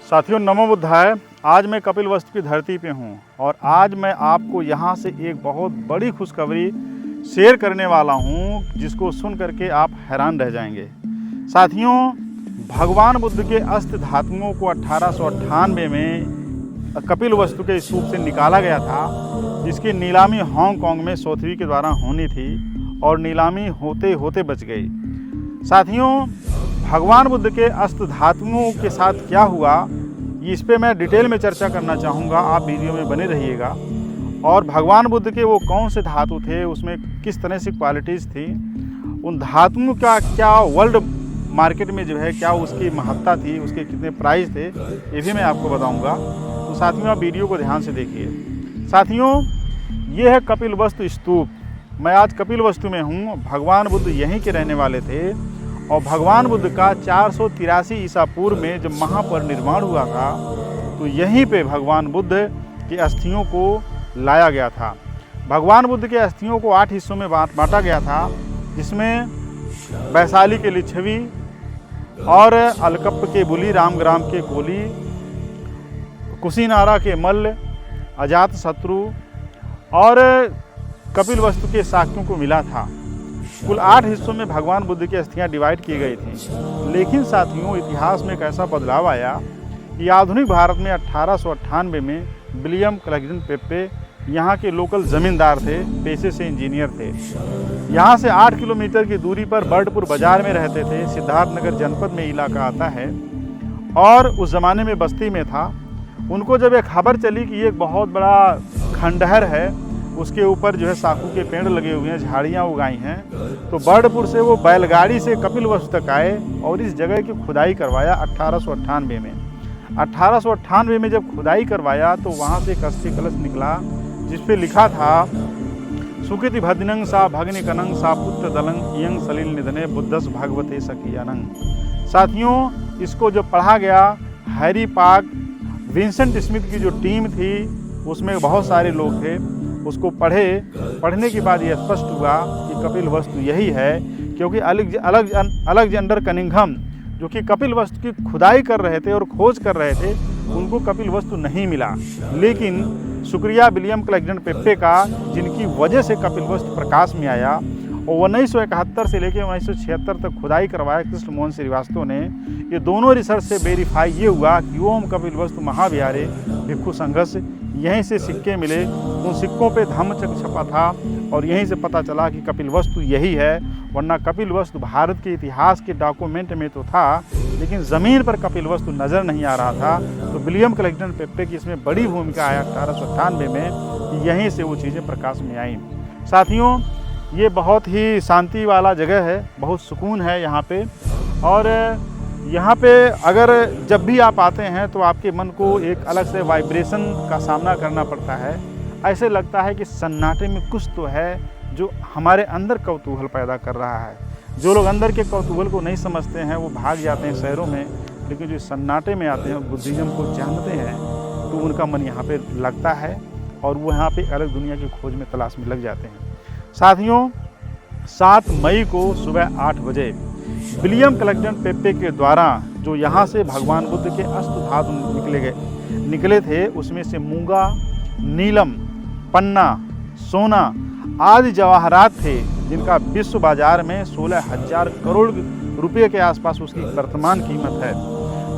साथियों नमो बुद्धाय। आज मैं कपिलवस्तु की धरती पे हूँ और आज मैं आपको यहाँ से एक बहुत बड़ी खुशखबरी शेयर करने वाला हूँ जिसको सुन करके आप हैरान रह जाएंगे। साथियों, भगवान बुद्ध के अष्ट धातुओं को 1898 में कपिलवस्तु के स्तूप से निकाला गया था, जिसकी नीलामी हांगकांग में सोथबी के द्वारा होनी थी और नीलामी होते होते बच गई। साथियों, भगवान बुद्ध के अष्ट धातुओं के साथ क्या हुआ, इस पे मैं डिटेल में चर्चा करना चाहूँगा। आप वीडियो में बने रहिएगा। और भगवान बुद्ध के वो कौन से धातु थे, उसमें किस तरह से क्वालिटीज़ थी, उन धातुओं का क्या वर्ल्ड मार्केट में जो है क्या उसकी महत्ता थी, उसके कितने प्राइस थे, ये भी मैं आपको बताऊँगा। तो साथियों आप वीडियो को ध्यान से देखिए। साथियों, ये है कपिलवस्तु स्तूप। मैं आज कपिलवस्तु में हूँ। भगवान बुद्ध यहीं के रहने वाले थे और भगवान बुद्ध का 483 ईसा पूर्व में जब महापरिनिर्वाण हुआ था तो यहीं पे भगवान बुद्ध की अस्थियों को लाया गया था। भगवान बुद्ध के अस्थियों को 8 हिस्सों में बांटा गया था, जिसमें वैशाली के लिच्छवी और अलकप्प के बुली, रामग्राम के कोली, कुशीनारा के मल्ल, अजात शत्रु और कपिलवस्तु के शाक्यों को मिला था। कुल 8 हिस्सों में भगवान बुद्ध की अस्थियां डिवाइड की गई थी। लेकिन साथियों, इतिहास में एक ऐसा बदलाव आया कि आधुनिक भारत में 1898 में विलियम क्लैगडन पेप्पे यहाँ के लोकल ज़मींदार थे, पेशे से इंजीनियर थे। यहाँ से 8 किलोमीटर की दूरी पर बर्डपुर बाज़ार में रहते थे। सिद्धार्थनगर जनपद में इलाका आता है और उस ज़माने में बस्ती में था। उनको जब एक खबर चली कि एक बहुत बड़ा खंडहर है, उसके ऊपर जो है साखू के पेड़ लगे हुए हैं, झाड़ियाँ उगाई हैं, तो बर्डपुर से वो बैलगाड़ी से कपिलवस्तु तक आए और इस जगह की खुदाई करवाया 1898 में। 1898 में जब खुदाई करवाया तो वहाँ से एक अस्थि कलश निकला जिस पे लिखा था सुकृति भद्नंग सा भग्नि कनंग सा पुत्र दलंग यंग सलील निधने बुद्धस भागवते सखियानंग। साथियों, इसको जब पढ़ा गया, हैरी पाक, विंसेंट स्मिथ की जो टीम थी उसमें बहुत सारे लोग थे, उसको पढ़ने के बाद ये स्पष्ट हुआ कि कपिलवस्तु यही है। क्योंकि अलेक्जेंडर कनिंघम जो कि कपिलवस्तु की खुदाई कर रहे थे और खोज कर रहे थे, उनको कपिलवस्तु नहीं मिला। लेकिन शुक्रिया विलियम क्लैगडन पेप्पे का, जिनकी वजह से कपिलवस्तु प्रकाश में आया और 1971 से लेकर 1976 तक खुदाई करवाया कृष्ण मोहन श्रीवास्तव ने। ये दोनों रिसर्च से वेरीफाई ये हुआ कि ओम कपिलवस्तु महाविहारे भिक्षु संघर्ष, यहीं से सिक्के मिले। उन सिक्कों पे धम्मचक्र छपा था और यहीं से पता चला कि कपिलवस्तु यही है। वरना कपिलवस्तु भारत के इतिहास के डॉक्यूमेंट में तो था, लेकिन ज़मीन पर कपिलवस्तु नज़र नहीं आ रहा था। तो विलियम क्लैगडन पेप्पे की इसमें बड़ी भूमिका है 1898 में कि यहीं से वो चीज़ें प्रकाश में आईं। साथियों, ये बहुत ही शांति वाला जगह है, बहुत सुकून है यहाँ पे। और यहाँ पे अगर जब भी आप आते हैं तो आपके मन को एक अलग से वाइब्रेशन का सामना करना पड़ता है। ऐसे लगता है कि सन्नाटे में कुछ तो है जो हमारे अंदर कौतूहल पैदा कर रहा है। जो लोग अंदर के कौतूहल को नहीं समझते हैं वो भाग जाते हैं शहरों में, लेकिन जो सन्नाटे में आते हैं, बुद्धिज़्म को जानते हैं, तो उनका मन यहाँ पे लगता है और वो यहाँ पे अलग दुनिया की खोज में तलाश में लग जाते हैं। साथियों, 7 मई को सुबह 8 बजे विलियम क्लैगडन पेप्पे के द्वारा जो यहाँ से भगवान बुद्ध के अष्ट धातु निकले थे, उसमें से मूंगा, नीलम, पन्ना, सोना आदि जवाहरात थे, जिनका विश्व बाजार में 16,000 करोड़ रुपए के आसपास उसकी वर्तमान कीमत है।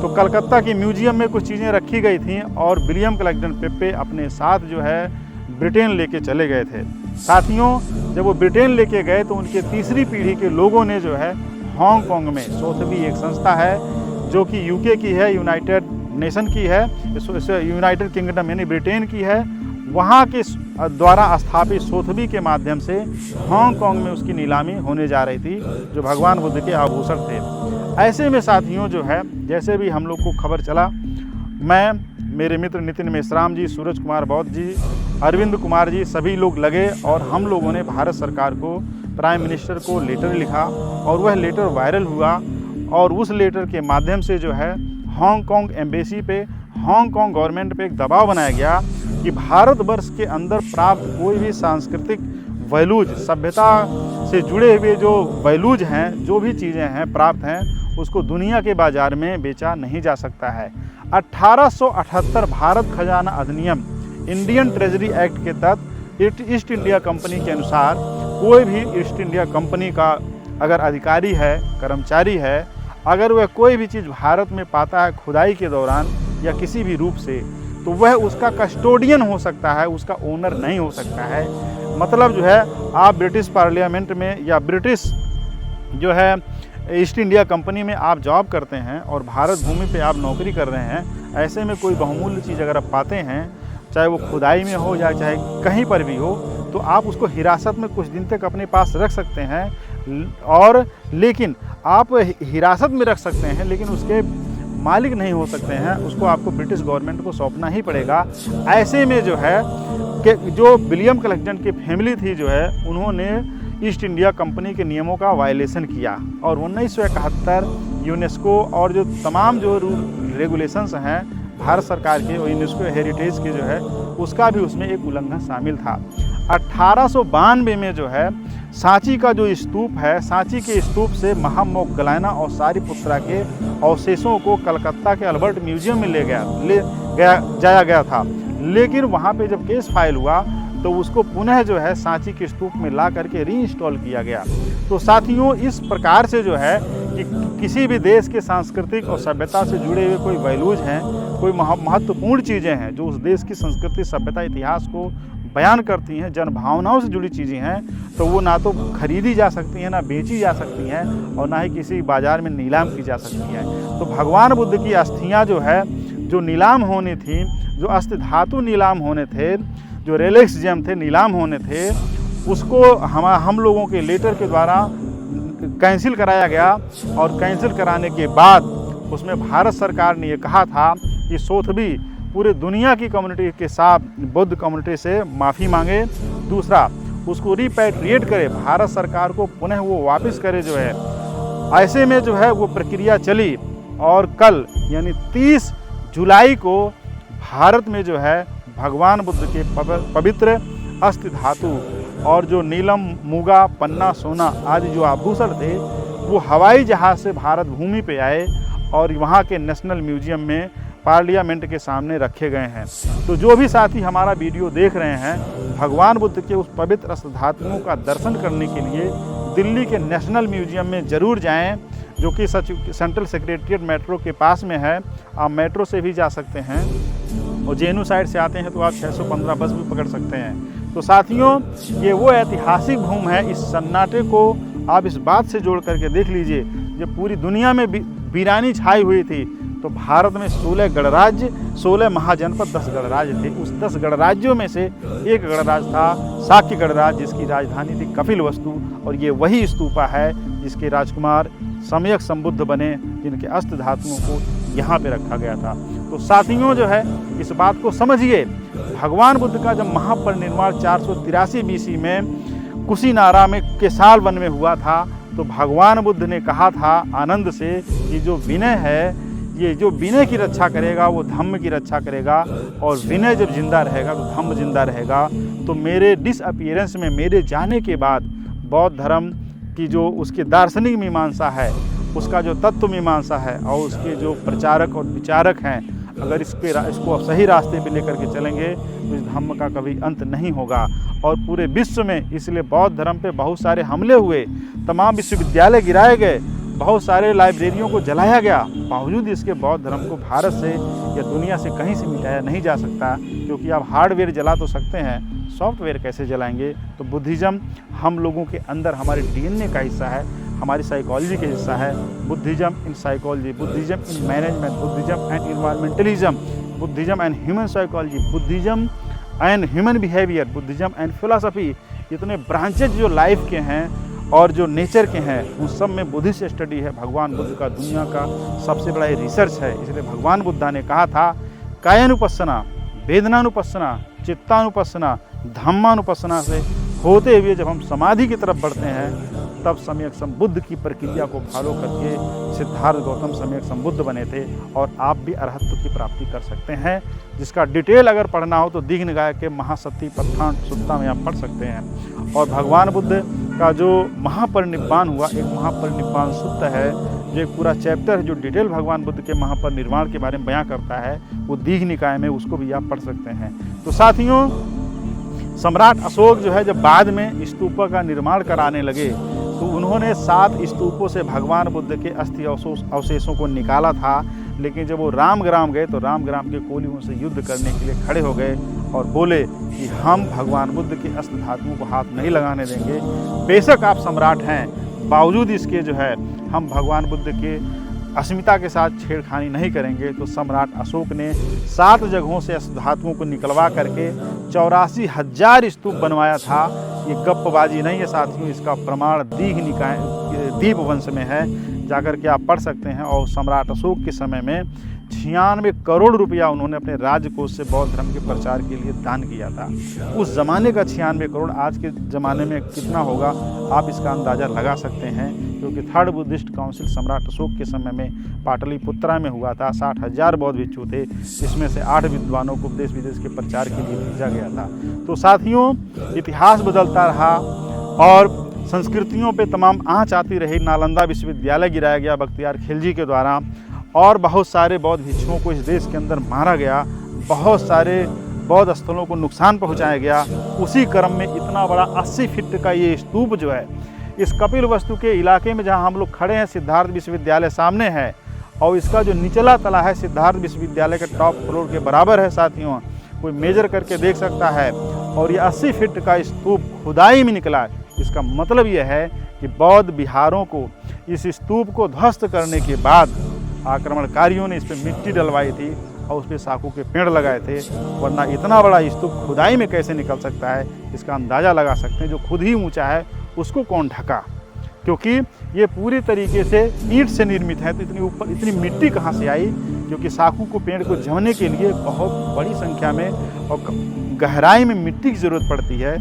तो कलकत्ता की म्यूजियम में कुछ चीज़ें रखी गई थीं और विलियम क्लैगडन पेप्पे अपने साथ जो है ब्रिटेन लेके चले गए थे। साथियों, जब वो ब्रिटेन लेके गए तो उनके तीसरी पीढ़ी के लोगों ने जो है हांगकांग में, सोथबी एक संस्था है जो कि यूके की है, यूनाइटेड नेशन की है, यूनाइटेड किंगडम यानी ब्रिटेन की है, वहाँ के द्वारा स्थापित सोथबी के माध्यम से हांगकांग में उसकी नीलामी होने जा रही थी, जो भगवान बुद्ध के आभूषण थे। ऐसे में साथियों जो है, जैसे भी हम लोग को खबर चला, मैं, मेरे मित्र नितिन मेश्राम जी, सूरज कुमार बौद्ध जी, अरविंद कुमार जी, सभी लोग लगे और हम लोगों ने भारत सरकार को, प्राइम मिनिस्टर को लेटर लिखा और वह लेटर वायरल हुआ। और उस लेटर के माध्यम से जो है हांगकांग एम्बेसी पे, हांगकांग गवर्नमेंट पे एक दबाव बनाया गया कि भारतवर्ष के अंदर प्राप्त कोई भी सांस्कृतिक वैल्यूज, सभ्यता से जुड़े हुए जो वैल्यूज हैं, जो भी चीज़ें हैं प्राप्त हैं, उसको दुनिया के बाज़ार में बेचा नहीं जा सकता है। 1878 भारत खजाना अधिनियम इंडियन ट्रेजरी एक्ट के तहत ईस्ट इंडिया कंपनी के अनुसार कोई भी ईस्ट इंडिया कंपनी का अगर अधिकारी है, कर्मचारी है, अगर वह कोई भी चीज़ भारत में पाता है खुदाई के दौरान या किसी भी रूप से, तो वह उसका कस्टोडियन हो सकता है, उसका ओनर नहीं हो सकता है। मतलब जो है आप ब्रिटिश पार्लियामेंट में या ब्रिटिश जो है ईस्ट इंडिया कंपनी में आप जॉब करते हैं और भारत भूमि पे आप नौकरी कर रहे हैं, ऐसे में कोई बहुमूल्य चीज़ अगर आप पाते हैं, चाहे वो खुदाई में हो या चाहे कहीं पर भी हो, तो आप उसको हिरासत में कुछ दिन तक अपने पास रख सकते हैं। और लेकिन आप हिरासत में रख सकते हैं, लेकिन उसके मालिक नहीं हो सकते हैं, उसको आपको ब्रिटिश गवर्नमेंट को सौंपना ही पड़ेगा। ऐसे में जो है कि जो विलियम क्लेटन की फैमिली थी जो है, उन्होंने ईस्ट इंडिया कंपनी के नियमों का वायलेशन किया और 1971 यूनेस्को और जो तमाम जो रेगुलेशंस हैं भारत सरकार के और यूनेस्को हेरिटेज के जो है, उसका भी उसमें एक उल्लंघन शामिल था। 1892 में जो है सांची का जो स्तूप है, सांची के स्तूप से महामोगलाना और सारिपुत्रा के अवशेषों को कलकत्ता के अल्बर्ट म्यूजियम में जाया गया था। लेकिन वहाँ पे जब केस फाइल हुआ तो उसको पुनः जो है सांची के स्तूप में ला करके रीइंस्टॉल किया गया। तो साथियों, इस प्रकार से जो है कि किसी भी देश के सांस्कृतिक और सभ्यता से जुड़े हुए कोई वैल्यूज हैं, कोई महत्वपूर्ण चीज़ें हैं जो उस देश की संस्कृति, सभ्यता, इतिहास को बयान करती हैं, जन भावनाओं से जुड़ी चीज़ें हैं, तो वो ना तो खरीदी जा सकती हैं, ना बेची जा सकती हैं और ना ही किसी बाज़ार में नीलाम की जा सकती हैं। तो भगवान बुद्ध की अस्थियाँ जो है, जो नीलाम होनी थी, जो अस्थि धातु नीलाम होने थे, जो रेलिक्स जेम थे नीलाम होने थे, उसको हम लोगों के लेटर के द्वारा कैंसिल कराया गया। और कैंसिल कराने के बाद उसमें भारत सरकार ने ये कहा था कि सोथबी पूरे दुनिया की कम्युनिटी के साथ बौद्ध कम्युनिटी से माफ़ी मांगे। दूसरा, उसको रिपैट्रिएट करे, भारत सरकार को पुनः वो वापस करे जो है। ऐसे में जो है वो प्रक्रिया चली और कल यानी 30 जुलाई को भारत में जो है भगवान बुद्ध के पवित्र अस्थि धातु और जो नीलम, मूगा, पन्ना, सोना आदि जो आभूषण थे, वो हवाई जहाज़ से भारत भूमि पे आए और वहाँ के नेशनल म्यूजियम में पार्लियामेंट के सामने रखे गए हैं। तो जो भी साथी हमारा वीडियो देख रहे हैं, भगवान बुद्ध के उस पवित्र अस्थि धातुओं का दर्शन करने के लिए दिल्ली के नेशनल म्यूजियम में ज़रूर जाएं, जो कि सेंट्रल सेक्रेटरीट मेट्रो के पास में है। आप मेट्रो से भी जा सकते हैं और जेएनयू साइड से आते हैं तो आप 615 बस भी पकड़ सकते हैं। तो साथियों, ये वो ऐतिहासिक भूमि है। इस सन्नाटे को आप इस बात से जोड़ करके देख लीजिए, जब पूरी दुनिया में वीरानी छाई हुई थी तो भारत में 16 गणराज्य, 16 महाजनपद, 10 गणराज्य थे। उस 10 गणराज्यों में से एक गणराज्य था शाक्य गणराज्य, जिसकी राजधानी थी कपिलवस्तु, और ये वही स्तूपा है जिसके राजकुमार सम्यक संबुद्ध बने, जिनके अष्ट धातुओं को यहाँ पे रखा गया था। तो साथियों जो है, इस बात को समझिए, भगवान बुद्ध का जब महापरिनिर्वाण 483 BC में कुशीनारा में केसाल वन में हुआ था, तो भगवान बुद्ध ने कहा था आनंद से कि जो विनय है, ये जो विनय की रक्षा करेगा वो धम्म की रक्षा करेगा, और विनय जब जिंदा रहेगा तो धम्म जिंदा रहेगा। तो मेरे डिसअपीयरेंस में, मेरे जाने के बाद बौद्ध धर्म की जो उसकी दार्शनिक मीमांसा है, उसका जो तत्व मीमांसा है और उसके जो प्रचारक और विचारक हैं, अगर इसको सही रास्ते पे लेकर के चलेंगे तो इस धम्म का कभी अंत नहीं होगा। और पूरे विश्व में इसलिए बौद्ध धर्म पे बहुत सारे हमले हुए, तमाम विश्वविद्यालय गिराए गए, बहुत सारे लाइब्रेरियों को जलाया गया, बावजूद इसके बौद्ध धर्म को भारत से या दुनिया से कहीं से मिटाया नहीं जा सकता। क्योंकि आप हार्डवेयर जला तो सकते हैं, सॉफ्टवेयर कैसे जलाएंगे। तो बुद्धिज़्म हम लोगों के अंदर हमारे DNA का हिस्सा है, हमारी साइकोलॉजी का हिस्सा है। Buddhism in psychology, Buddhism in management, Buddhism and environmentalism, Buddhism and human psychology, Buddhism and human behaviour, Buddhism and philosophy, इतने ब्रांचेज जो लाइफ के हैं और जो नेचर के हैं, उन सब में बुद्धिस्ट स्टडी है। भगवान बुद्ध का दुनिया का सबसे बड़ा रिसर्च है। इसलिए भगवान बुद्धा ने कहा था, कायानुपස්සना, वेदनानुपස්සना, चित्तानुपස්සना, धम्मानुपස්සना से होते हुए जब हम समाधि की तरफ बढ़ते हैं, तब सम्यक संबुद्ध की प्रक्रिया को फॉलो करके सिद्धार्थ गौतम सम्यक संबुद्ध बने थे। और आप भी अरहत्व की प्राप्ति कर सकते हैं, जिसका डिटेल अगर पढ़ना हो तो दीघ निकाय के महासती पत्थान सुत्ता में आप पढ़ सकते हैं। और भगवान बुद्ध का जो महापरिनिब्बान हुआ, एक महापरिनिब्बान सूत्र है जो एक पूरा चैप्टर है जो डिटेल भगवान बुद्ध के महापरिनिर्वाण के बारे में बयां करता है, वो दीघ निकाय में, उसको भी आप पढ़ सकते हैं। तो साथियों, सम्राट अशोक जो है जब बाद में स्तूपों का निर्माण कराने लगे तो उन्होंने 7 स्तूपों से भगवान बुद्ध के अस्थि अवशेषों को निकाला था। लेकिन जब वो रामग्राम गए तो रामग्राम के कोली उनसे युद्ध करने के लिए खड़े हो गए और बोले कि हम भगवान बुद्ध के अष्ट धातुओं को हाथ नहीं लगाने देंगे। बेशक आप सम्राट हैं, बावजूद इसके जो है हम भगवान बुद्ध के अस्मिता के साथ छेड़खानी नहीं करेंगे। तो सम्राट अशोक ने 7 जगहों से अष्ट धातुओं को निकलवा करके 84,000 स्तूप बनवाया था। ये गप्पबाजी नहीं है साथियों, इसका प्रमाण दीघ निकाय दीपवंश में है, जाकर के आप पढ़ सकते हैं। और सम्राट अशोक के समय में 96 करोड़ रुपया उन्होंने अपने राजकोष से बौद्ध धर्म के प्रचार के लिए दान किया था। उस ज़माने का 96 करोड़ आज के ज़माने में कितना होगा आप इसका अंदाज़ा लगा सकते हैं, क्योंकि थर्ड बुद्धिस्ट काउंसिल सम्राट अशोक के समय में पाटलिपुत्रा में हुआ था। 60,000 बौद्ध भिक्षु थे, इसमें से 8 विद्वानों को देश विदेश के प्रचार के लिए भेजा गया था। तो साथियों, इतिहास बदलता रहा और संस्कृतियों पे तमाम आँच आती रही। नालंदा विश्वविद्यालय गिराया गया बख्तियार खिलजी के द्वारा, और बहुत सारे बौद्ध भिक्षुओं को इस देश के अंदर मारा गया, बहुत सारे बौद्ध स्थलों को नुकसान पहुंचाया गया। उसी क्रम में इतना बड़ा 80 फीट का ये स्तूप जो है इस कपिलवस्तु के इलाके में जहां हम लोग खड़े हैं, सिद्धार्थ विश्वविद्यालय सामने है और इसका जो निचला तला है सिद्धार्थ विश्वविद्यालय के टॉप फ्लोर के बराबर है साथियों, कोई मेजर करके देख सकता है। और ये 80 फीट का स्तूप खुदाई में निकला। इसका मतलब यह है कि बौद्ध विहारों को इस स्तूप को ध्वस्त करने के बाद आक्रमणकारियों ने इस पर मिट्टी डलवाई थी और उस पर साखू के पेड़ लगाए थे, वरना इतना बड़ा स्तूप खुदाई में कैसे निकल सकता है इसका अंदाज़ा लगा सकते हैं। जो खुद ही ऊंचा है उसको कौन ढका, क्योंकि ये पूरी तरीके से ईंट से निर्मित है। तो इतनी ऊपर इतनी मिट्टी कहाँ से आई, क्योंकि साखू को पेड़ को जमने के लिए बहुत बड़ी संख्या में और गहराई में मिट्टी की ज़रूरत पड़ती है।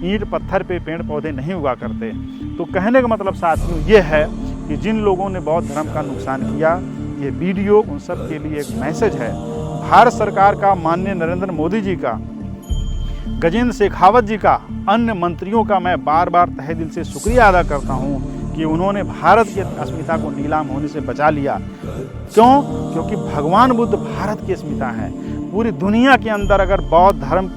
ईंट पत्थर पे पेड़ पौधे नहीं उगा करते। तो कहने का मतलब साथियों ये है कि जिन लोगों ने बौद्ध धर्म का नुकसान किया, ये वीडियो उन सब के लिए एक मैसेज है। भारत सरकार का, माननीय नरेंद्र मोदी जी का, गजेंद्र शेखावत जी का, अन्य मंत्रियों का मैं बार बार तहे दिल से शुक्रिया अदा करता हूँ कि उन्होंने भारत की अस्मिता को नीलाम होने से बचा लिया। क्यों? क्योंकि भगवान बुद्ध भारत की अस्मिता है। पूरी दुनिया के अंदर अगर बौद्ध धर्म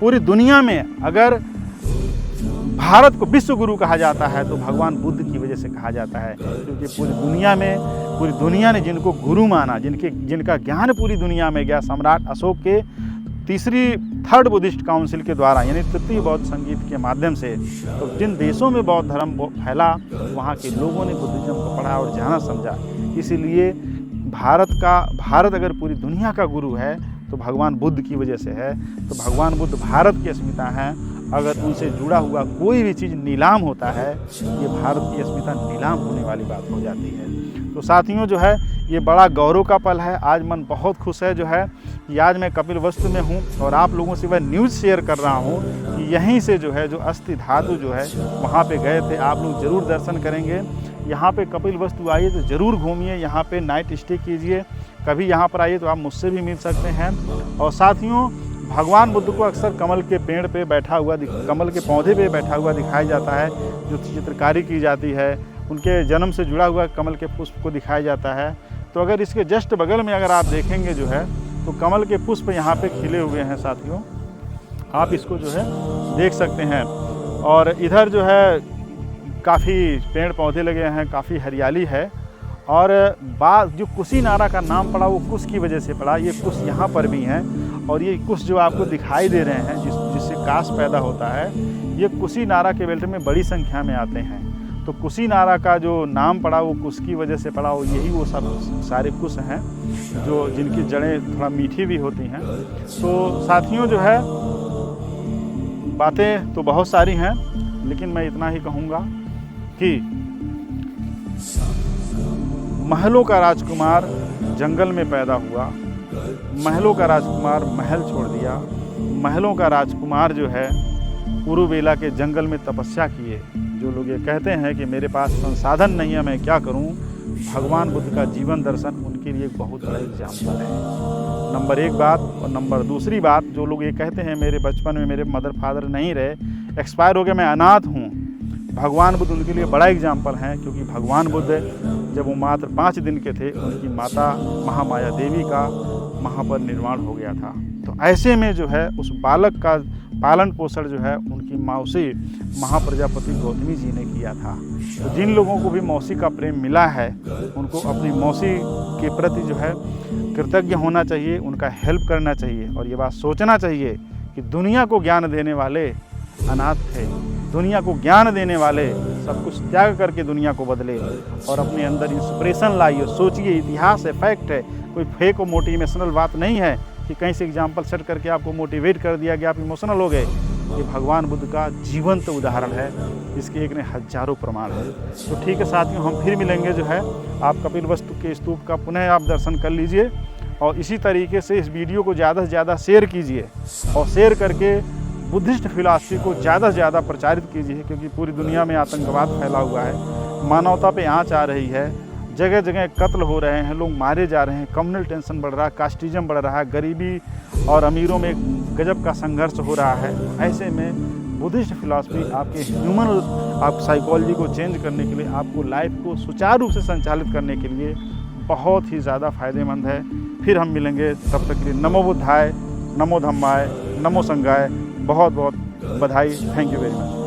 पूरी दुनिया में अगर भारत को विश्व गुरु कहा जाता है तो भगवान बुद्ध की वजह से कहा जाता है, क्योंकि पूरी दुनिया ने जिनको गुरु माना, जिनका ज्ञान पूरी दुनिया में गया, सम्राट अशोक के थर्ड बुद्धिस्ट काउंसिल के द्वारा, यानी तृतीय बौद्ध संगीत के माध्यम से। तो जिन देशों में बौद्ध धर्म फैला, वहाँ के लोगों ने बुद्धिज्म को पढ़ा और जाना समझा। इसीलिए भारत अगर पूरी दुनिया का गुरु है तो भगवान बुद्ध की वजह से है। तो भगवान बुद्ध भारत की अस्मिता हैं। अगर उनसे जुड़ा हुआ कोई भी चीज़ नीलाम होता है, ये भारत की अस्मिता नीलाम होने वाली बात हो जाती है। तो साथियों जो है ये बड़ा गौरव का पल है। आज मन बहुत खुश है जो है कि आज मैं कपिलवस्तु में हूँ और आप लोगों से वह न्यूज़ शेयर कर रहा हूँ कि यहीं से जो है जो अस्थि धातु जो है वहाँ पे गए थे। आप लोग ज़रूर दर्शन करेंगे। यहाँ पे कपिलवस्तु आइए तो ज़रूर घूमिए, यहाँ पे नाइट स्टे कीजिए। कभी यहाँ पर आइए तो आप मुझसे भी मिल सकते हैं। और साथियों, भगवान बुद्ध को अक्सर कमल के पेड़ पे बैठा हुआ, कमल के पौधे पे बैठा हुआ दिखाया जाता है, जो चित्रकारी की जाती है। उनके जन्म से जुड़ा हुआ कमल के पुष्प को दिखाया जाता है। तो अगर इसके जस्ट बगल में अगर आप देखेंगे जो है तो कमल के पुष्प यहाँ पे खिले हुए हैं साथियों, आप इसको जो है देख सकते हैं। और इधर जो है काफ़ी पेड़ पौधे लगे हैं, काफ़ी हरियाली है। और जो कुशीनारा का नाम पड़ा वो कुश की वजह से पड़ा। ये कुश यहाँ पर भी हैं और ये कुश जो आपको दिखाई दे रहे हैं जिससे काश पैदा होता है, ये कुशीनारा के बेल्ट में बड़ी संख्या में आते हैं। तो कुशीनारा का जो नाम पड़ा वो कुश की वजह से पड़ा। वो यही वो सब सारे कुश हैं जो जिनकी जड़ें थोड़ा मीठी भी होती हैं। तो साथियों जो है बातें तो बहुत सारी हैं, लेकिन मैं इतना ही कहूँगा कि महलों का राजकुमार जंगल में पैदा हुआ, महलों का राजकुमार महल छोड़ दिया, महलों का राजकुमार जो है उरुवेला के जंगल में तपस्या किए। जो लोग ये कहते हैं कि मेरे पास संसाधन नहीं है, मैं क्या करूं, भगवान बुद्ध का जीवन दर्शन उनके लिए एक बहुत बड़ा एग्जाम्पल है। नंबर 1 बात। और नंबर दूसरी बात, जो लोग ये कहते हैं मेरे बचपन में मेरे मदर फादर नहीं रहे, एक्सपायर हो गए, मैं अनाथ हूँ, भगवान बुद्ध उनके लिए बड़ा एग्जाम्पल हैं, क्योंकि भगवान बुद्ध जब वो मात्र 5 दिन के थे, उनकी माता महामाया देवी का महापरिनिर्वाण हो गया था। तो ऐसे में जो है उस बालक का पालन पोषण जो है उनकी मौसी महाप्रजापति गौतमी जी ने किया था। तो जिन लोगों को भी मौसी का प्रेम मिला है, उनको अपनी मौसी के प्रति जो है कृतज्ञ होना चाहिए, उनका हेल्प करना चाहिए, और ये बात सोचना चाहिए कि दुनिया को ज्ञान देने वाले अनाथ थे, दुनिया को ज्ञान देने वाले सब कुछ त्याग करके दुनिया को बदले और अपने अंदर इंस्पिरेशन लाइए। सोचिए, इतिहास है, फैक्ट है, कोई फेक और मोटिवेशनल बात नहीं है कि कहीं से एग्जाम्पल सेट करके आपको मोटिवेट कर दिया गया, आप इमोशनल हो गए। ये भगवान बुद्ध का जीवंत उदाहरण है, इसके एक ने हजारों प्रमाण है। तो ठीक है साथियों, हम फिर मिलेंगे जो है, आप कपिलवस्तु के स्तूप का पुनः आप दर्शन कर लीजिए, और इसी तरीके से इस वीडियो को ज़्यादा से ज़्यादा शेयर कीजिए, और शेयर करके बुद्धिस्ट फिलॉसफी को ज़्यादा से ज़्यादा प्रचारित कीजिए, क्योंकि पूरी दुनिया में आतंकवाद फैला हुआ है, मानवता पे आँच आ रही है, जगह जगह कत्ल हो रहे हैं, लोग मारे जा रहे हैं, कम्युनल टेंशन बढ़ रहा है, कास्टिज्म बढ़ रहा है, गरीबी और अमीरों में गजब का संघर्ष हो रहा है। ऐसे में बुद्धिस्ट फिलॉसफी आपके ह्यूमन आप साइकोलॉजी को चेंज करने के लिए, आपको लाइफ को सुचारू रूप से संचालित करने के लिए बहुत ही ज़्यादा फायदेमंद है। फिर हम मिलेंगे, तब तक के लिए नमो बुद्धाय, नमो धम्माय, नमो संघाय, बहुत बहुत बधाई। Thank you very much.